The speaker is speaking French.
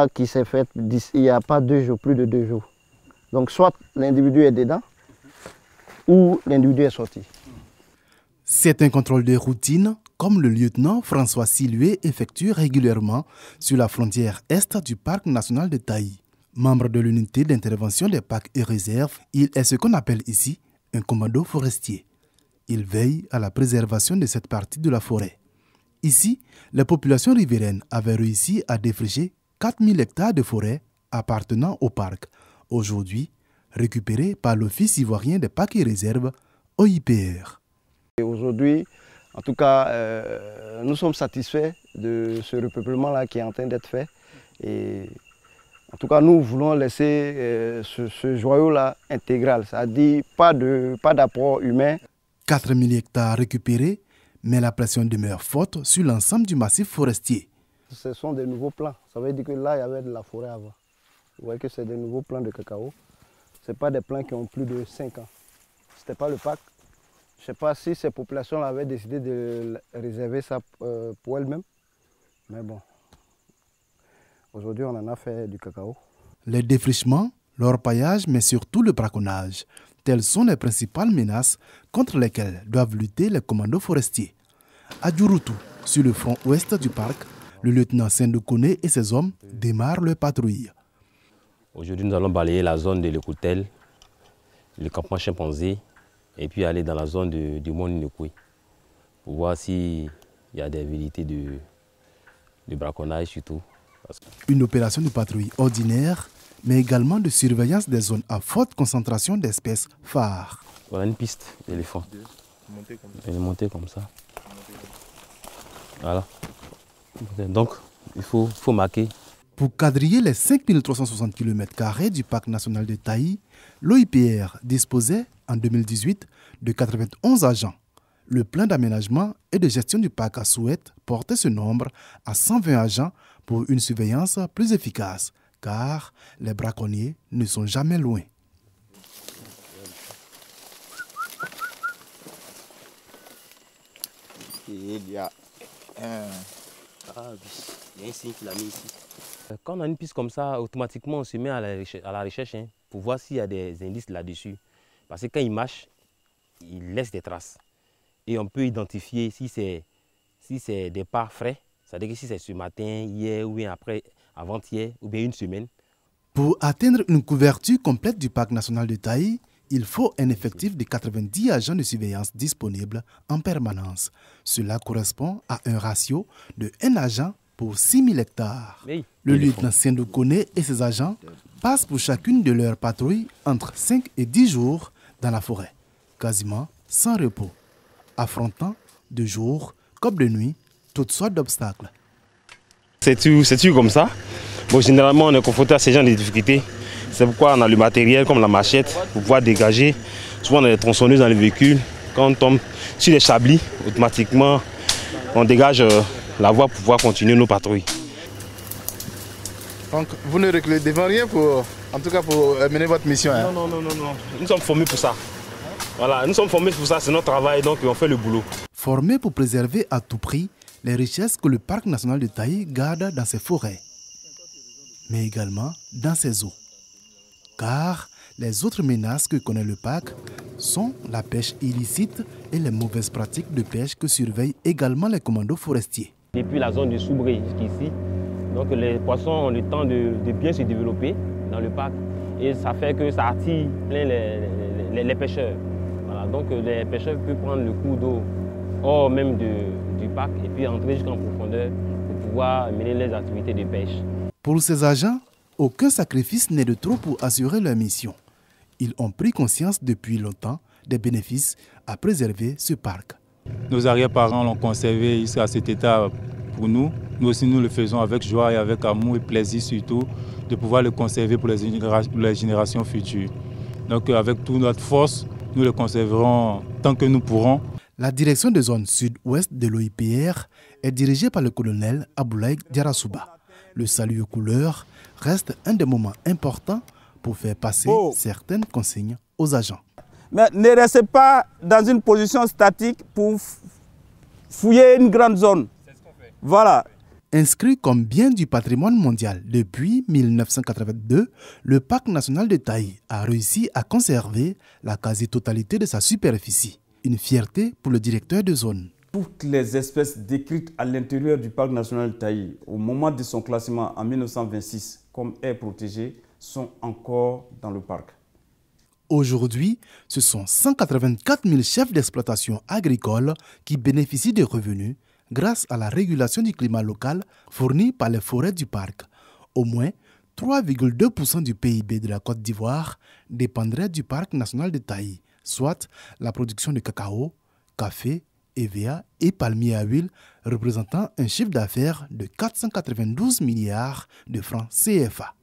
remarque qui s'est faite il n'y a pas 2 jours, plus de 2 jours. Donc soit l'individu est dedans ou l'individu est sorti. C'est un contrôle de routine, comme le lieutenant François Silué effectue régulièrement sur la frontière est du parc national de Taï. Membre de l'unité d'intervention des parcs et réserves, il est ce qu'on appelle ici un commando forestier. Il veille à la préservation de cette partie de la forêt. Ici, les populations riveraines avaient réussi à défricher 4000 hectares de forêt appartenant au parc, aujourd'hui récupérés par l'Office ivoirien des parcs et réserves, OIPR. Aujourd'hui, en tout cas, nous sommes satisfaits de ce repeuplement-là qui est en train d'être fait. Et en tout cas, nous voulons laisser ce joyau-là intégral, c'est-à-dire pas d'apport humain. 4000 hectares récupérés, mais la pression demeure forte sur l'ensemble du massif forestier. Ce sont des nouveaux plants. Ça veut dire que là, il y avait de la forêt avant. Vous voyez que c'est des nouveaux plants de cacao. Ce n'est pas des plants qui ont plus de 5 ans. Ce n'était pas le parc. Je ne sais pas si ces populations avaient décidé de réserver ça pour elles-mêmes. Mais bon, aujourd'hui, on en a fait du cacao. Les défrichements, l'orpaillage, mais surtout le braconnage. Telles sont les principales menaces contre lesquelles doivent lutter les commandos forestiers. À Djuroutou, sur le front ouest du parc, le lieutenant Sendou-Kone et ses hommes démarrent leur patrouille. Aujourd'hui, nous allons balayer la zone de l'Écoutel, le campement chimpanzé, et puis aller dans la zone du Mont Nukui pour voir s'il y a des velléités de braconnage surtout. Une opération de patrouille ordinaire, mais également de surveillance des zones à forte concentration d'espèces phares. Voilà une piste d'éléphant. Elle est montée comme ça. Voilà. Donc, il faut marquer. Pour quadriller les 5360 km² du parc national de Taï, l'OIPR disposait en 2018 de 91 agents. Le plan d'aménagement et de gestion du parc à Souette portait ce nombre à 120 agents pour une surveillance plus efficace, car les braconniers ne sont jamais loin. Il y a un signe qu'il a mis ici. Quand on a une piste comme ça, automatiquement on se met à la recherche pour voir s'il y a des indices là-dessus. Parce que quand il marche, il laisse des traces. Et on peut identifier si c'est des pas frais, c'est-à-dire que si c'est ce matin, hier ou bien après, avant-hier ou bien une semaine. Pour atteindre une couverture complète du parc national de Taï, il faut un effectif de 90 agents de surveillance disponibles en permanence. Cela correspond à un ratio de 1 agent pour 6000 hectares. Le lieutenant Sendou-Kone et ses agents passent pour chacune de leurs patrouilles entre 5 et 10 jours dans la forêt, quasiment sans repos, affrontant de jour comme de nuit toutes sortes d'obstacles. C'est tout comme ça. Bon, généralement, on est confronté à ces genres de difficultés. C'est pourquoi on a le matériel comme la machette pour pouvoir dégager. Souvent, on a des tronçonneuses dans les véhicules. Quand on tombe sur les chablis, automatiquement, on dégage la voie pour pouvoir continuer nos patrouilles. Donc, vous ne reculez devant rien en tout cas pour mener votre mission. Hein? Non. Nous sommes formés pour ça. Voilà, nous sommes formés pour ça, c'est notre travail, donc on fait le boulot. Formés pour préserver à tout prix les richesses que le parc national de Taï garde dans ses forêts, mais également dans ses eaux. Car les autres menaces que connaît le parc sont la pêche illicite et les mauvaises pratiques de pêche que surveillent également les commandos forestiers. Depuis la zone de Soubré jusqu'ici, donc les poissons ont le temps de bien se développer dans le parc et ça fait que ça attire plein les pêcheurs. Voilà, donc les pêcheurs peuvent prendre le cours d'eau hors même du parc et puis entrer jusqu'en profondeur pour pouvoir mener les activités de pêche. Pour ces agents, aucun sacrifice n'est de trop pour assurer leur mission. Ils ont pris conscience depuis longtemps des bénéfices à préserver ce parc. Nos arrière-parents l'ont conservé jusqu'à cet état pour nous. Nous aussi, nous le faisons avec joie et avec amour et plaisir surtout de pouvoir le conserver pour les générations futures. Donc avec toute notre force, nous le conserverons tant que nous pourrons. La direction de zone sud-ouest de l'OIPR est dirigée par le colonel Aboulaye Diarasouba. Le salut aux couleurs reste un des moments importants pour faire passer certaines consignes aux agents. Mais ne restez pas dans une position statique pour fouiller une grande zone. C'est ce qu'on fait. Voilà. Inscrit comme bien du patrimoine mondial depuis 1982, le parc national de Taï a réussi à conserver la quasi-totalité de sa superficie. Une fierté pour le directeur de zone. Toutes les espèces décrites à l'intérieur du parc national de Taï, au moment de son classement en 1926 comme aires protégées, sont encore dans le parc. Aujourd'hui, ce sont 184 000 chefs d'exploitation agricole qui bénéficient des revenus grâce à la régulation du climat local fournie par les forêts du parc. Au moins 3,2% du PIB de la Côte d'Ivoire dépendrait du parc national de Taï, soit la production de cacao, café, EVA et palmier à huile, représentant un chiffre d'affaires de 492 milliards de francs CFA.